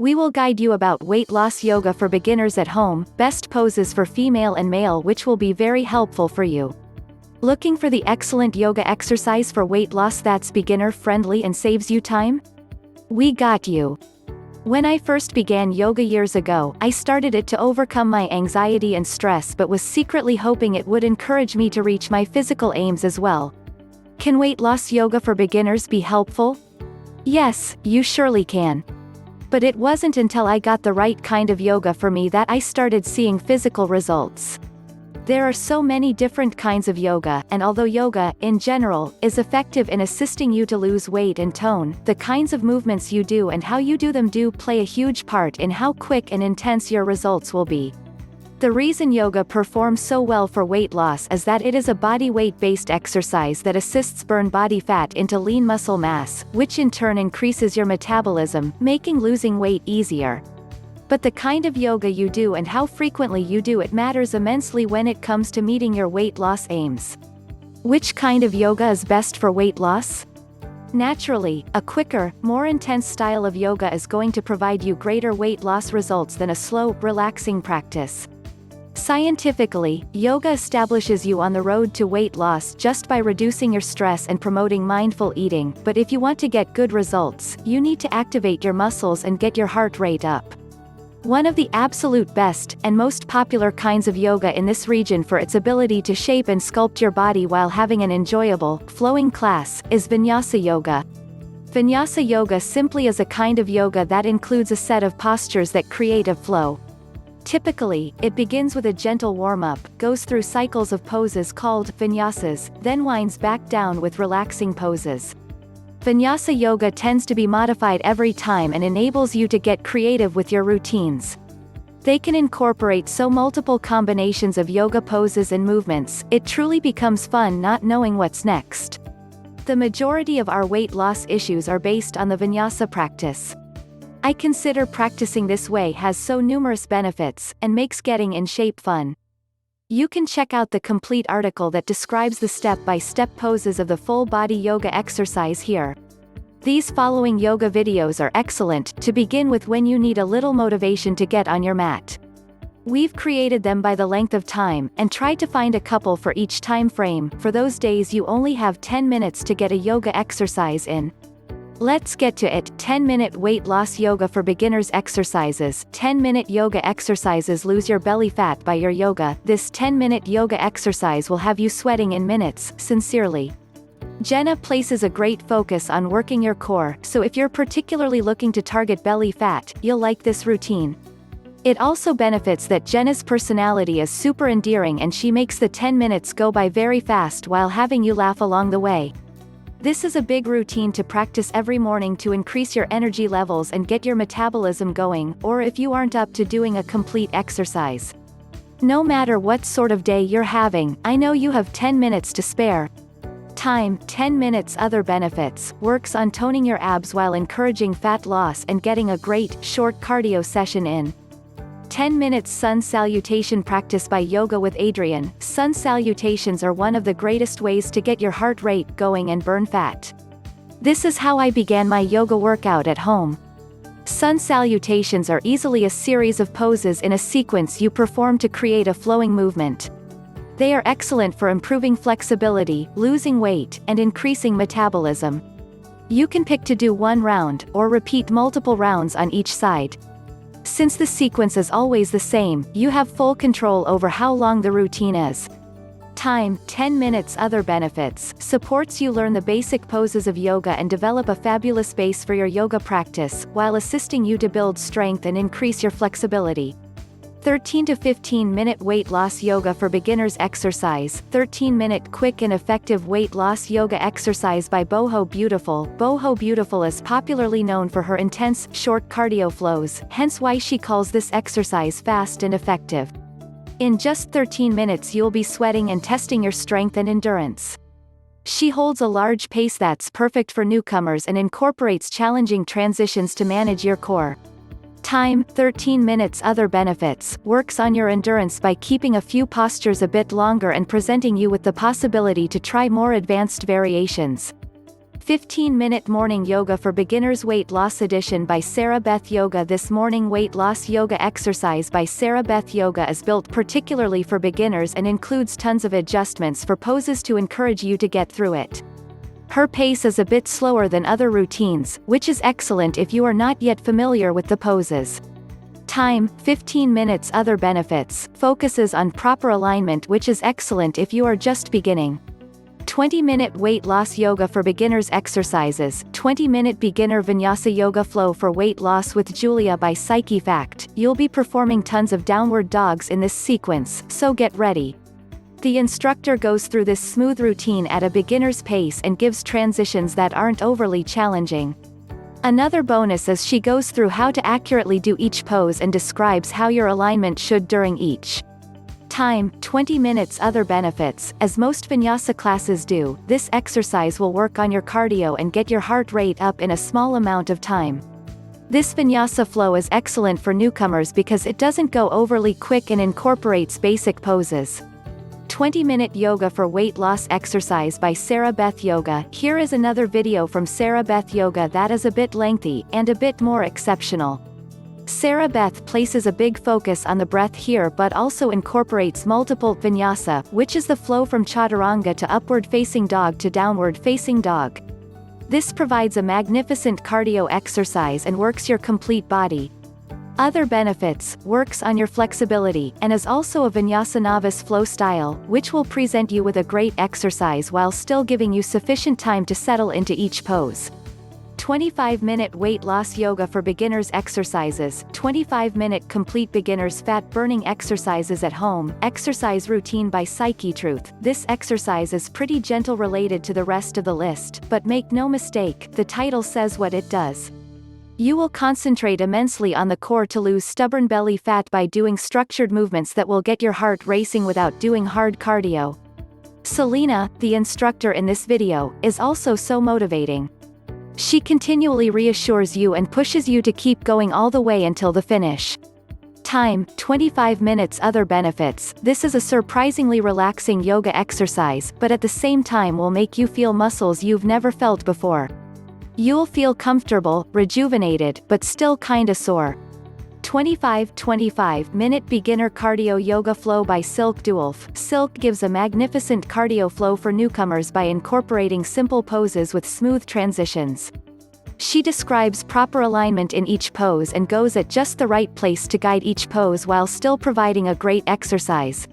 We will guide you about weight loss yoga for beginners at home, best poses for female and male, which will be very helpful for you. Looking for the excellent yoga exercise for weight loss that's beginner friendly and saves you time? We got you. When I first began yoga years ago, I started it to overcome my anxiety and stress, but was secretly hoping it would encourage me to reach my physical aims as well. Can weight loss yoga for beginners be helpful? Yes, you surely can. But it wasn't until I got the right kind of yoga for me that I started seeing physical results. There are so many different kinds of yoga, and although yoga, in general, is effective in assisting you to lose weight and tone, the kinds of movements you do and how you do them do play a huge part in how quick and intense your results will be. The reason yoga performs so well for weight loss is that it is a body weight-based exercise that assists burn body fat into lean muscle mass, which in turn increases your metabolism, making losing weight easier. But the kind of yoga you do and how frequently you do it matters immensely when it comes to meeting your weight loss aims. Which kind of yoga is best for weight loss? Naturally, a quicker, more intense style of yoga is going to provide you greater weight loss results than a slow, relaxing practice. Scientifically, yoga establishes you on the road to weight loss just by reducing your stress and promoting mindful eating, but if you want to get good results, you need to activate your muscles and get your heart rate up. One of the absolute best, and most popular kinds of yoga in this region for its ability to shape and sculpt your body while having an enjoyable, flowing class, is Vinyasa yoga. Vinyasa yoga simply is a kind of yoga that includes a set of postures that create a flow. Typically, it begins with a gentle warm-up, goes through cycles of poses called vinyasas, then winds back down with relaxing poses. Vinyasa yoga tends to be modified every time and enables you to get creative with your routines. They can incorporate so multiple combinations of yoga poses and movements, it truly becomes fun not knowing what's next. The majority of our weight loss issues are based on the vinyasa practice. I consider practicing this way has so numerous benefits, and makes getting in shape fun. You can check out the complete article that describes the step-by-step poses of the full-body yoga exercise here. These following yoga videos are excellent to begin with when you need a little motivation to get on your mat. We've created them by the length of time, and tried to find a couple for each time frame, for those days you only have 10 minutes to get a yoga exercise in. Let's get to it. 10-minute weight loss yoga for beginners exercises. 10-minute yoga exercises. Lose your belly fat by your yoga. This 10-minute yoga exercise will have you sweating in minutes. Sincerely, Jenna places a great focus on working your core, so if you're particularly looking to target belly fat, you'll like this routine. It also benefits that Jenna's personality is super endearing and she makes the 10 minutes go by very fast while having you laugh along the way. This is a big routine to practice every morning to increase your energy levels and get your metabolism going, or if you aren't up to doing a complete exercise. No matter what sort of day you're having, I know you have 10 minutes to spare. Time, 10 minutes. Other benefits, works on toning your abs while encouraging fat loss and getting a great, short cardio session in. 10 minutes sun salutation practice by Yoga with Adriene. Sun salutations are one of the greatest ways to get your heart rate going and burn fat. This is how I began my yoga workout at home. Sun salutations are easily a series of poses in a sequence you perform to create a flowing movement. They are excellent for improving flexibility, losing weight, and increasing metabolism. You can pick to do one round, or repeat multiple rounds on each side. Since the sequence is always the same, you have full control over how long the routine is. Time, 10 minutes. Other benefits, supports you learn the basic poses of yoga and develop a fabulous base for your yoga practice, while assisting you to build strength and increase your flexibility. 13 to 15 minute weight loss yoga for beginners exercise. 13-minute quick and effective weight loss yoga exercise by Boho Beautiful. Boho Beautiful is popularly known for her intense, short cardio flows, hence why she calls this exercise fast and effective. In just 13 minutes you'll be sweating and testing your strength and endurance. She holds a large pace that's perfect for newcomers and incorporates challenging transitions to manage your core. Time, 13 minutes. Other benefits, works on your endurance by keeping a few postures a bit longer and presenting you with the possibility to try more advanced variations. 15-minute morning yoga for beginners weight loss edition by Sarah Beth Yoga. This morning weight loss yoga exercise by Sarah Beth Yoga is built particularly for beginners and includes tons of adjustments for poses to encourage you to get through it. Her pace is a bit slower than other routines, which is excellent if you are not yet familiar with the poses. Time, 15 minutes. Other benefits, focuses on proper alignment, which is excellent if you are just beginning. 20-minute weight loss yoga for beginners exercises, 20-minute beginner vinyasa yoga flow for weight loss with Julia by Psyche. Fact, you'll be performing tons of downward dogs in this sequence, so get ready. The instructor goes through this smooth routine at a beginner's pace and gives transitions that aren't overly challenging. Another bonus is she goes through how to accurately do each pose and describes how your alignment should during each. Time, 20 minutes. Other benefits, as most vinyasa classes do, this exercise will work on your cardio and get your heart rate up in a small amount of time. This vinyasa flow is excellent for newcomers because it doesn't go overly quick and incorporates basic poses. 20-minute yoga for weight loss exercise by Sarah Beth Yoga. Here is another video from Sarah Beth Yoga that is a bit lengthy, and a bit more exceptional. Sarah Beth places a big focus on the breath here but also incorporates multiple vinyasa, which is the flow from chaturanga to upward facing dog to downward facing dog. This provides a magnificent cardio exercise and works your complete body. Other benefits, works on your flexibility, and is also a vinyasa novice flow style, which will present you with a great exercise while still giving you sufficient time to settle into each pose. 25-minute weight loss yoga for beginners exercises, 25-minute complete beginners fat burning exercises at home, exercise routine by Psyche. Truth, this exercise is pretty gentle related to the rest of the list, but make no mistake, the title says what it does. You will concentrate immensely on the core to lose stubborn belly fat by doing structured movements that will get your heart racing without doing hard cardio. Selena, the instructor in this video, is also so motivating. She continually reassures you and pushes you to keep going all the way until the finish. Time, 25 minutes. Other benefits, this is a surprisingly relaxing yoga exercise, but at the same time will make you feel muscles you've never felt before. You'll feel comfortable, rejuvenated, but still kinda sore. 25-minute beginner cardio yoga flow by Silk Duolf. Silk gives a magnificent cardio flow for newcomers by incorporating simple poses with smooth transitions. She describes proper alignment in each pose and goes at just the right place to guide each pose while still providing a great exercise.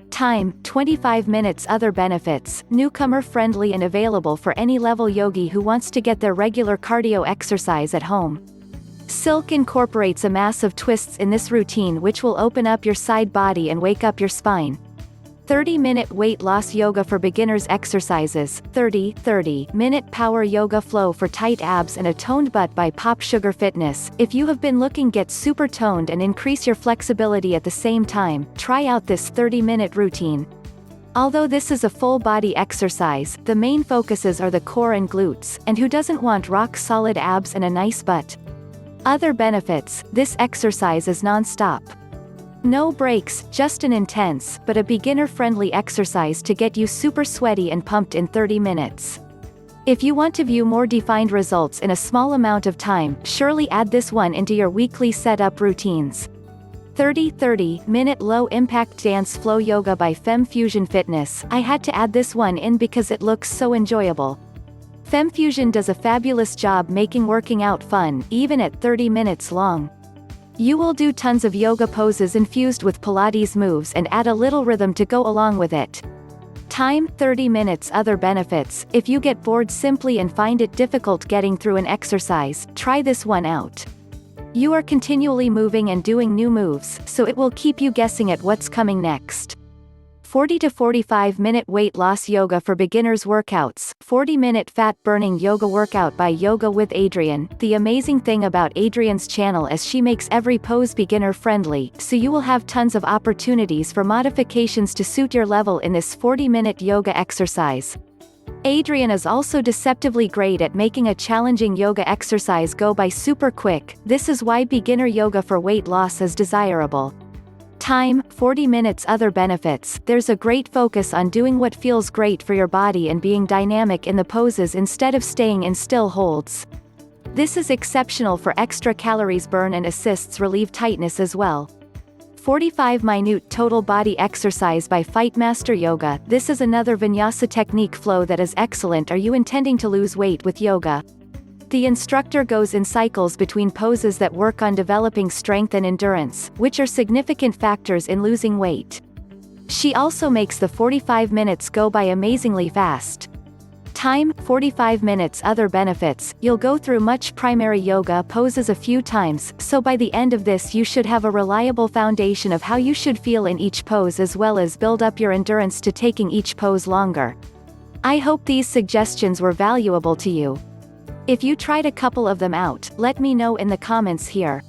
Time, 25 minutes. Other benefits, newcomer friendly and available for any level yogi who wants to get their regular cardio exercise at home. Silk incorporates a mass of twists in this routine which will open up your side body and wake up your spine. 30-minute weight loss yoga for beginners exercises, 30-minute power yoga flow for tight abs and a toned butt by Pop Sugar Fitness. If you have been looking get super toned and increase your flexibility at the same time, try out this 30-minute routine. Although this is a full body exercise, the main focuses are the core and glutes, and who doesn't want rock-solid abs and a nice butt? Other benefits, this exercise is non-stop. No breaks, just an intense, but a beginner-friendly exercise to get you super sweaty and pumped in 30 minutes. If you want to view more defined results in a small amount of time, surely add this one into your weekly setup routines. 30-minute low-impact dance flow yoga by Femme Fusion Fitness. I had to add this one in because it looks so enjoyable. Femme Fusion does a fabulous job making working out fun, even at 30 minutes long. You will do tons of yoga poses infused with Pilates moves and add a little rhythm to go along with it. Time, 30 minutes. Other benefits, if you get bored simply and find it difficult getting through an exercise, try this one out. You are continually moving and doing new moves, so it will keep you guessing at what's coming next. 40-45-minute weight loss yoga for beginners workouts, 40-minute fat-burning yoga workout by Yoga with Adriene. The amazing thing about Adriene's channel is she makes every pose beginner-friendly, so you will have tons of opportunities for modifications to suit your level in this 40-minute yoga exercise. Adriene is also deceptively great at making a challenging yoga exercise go by super quick. This is why beginner yoga for weight loss is desirable. Time, 40 minutes. Other benefits. There's a great focus on doing what feels great for your body and being dynamic in the poses instead of staying in still holds. This is exceptional for extra calories burn and assists relieve tightness as well. 45 minute total body exercise by Fightmaster Yoga. This is another vinyasa technique flow that is excellent. Are you intending to lose weight with yoga? The instructor goes in cycles between poses that work on developing strength and endurance, which are significant factors in losing weight. She also makes the 45 minutes go by amazingly fast. Time, 45 minutes. Other benefits. You'll go through much primary yoga poses a few times, so by the end of this you should have a reliable foundation of how you should feel in each pose as well as build up your endurance to taking each pose longer. I hope these suggestions were valuable to you. If you tried a couple of them out, let me know in the comments here.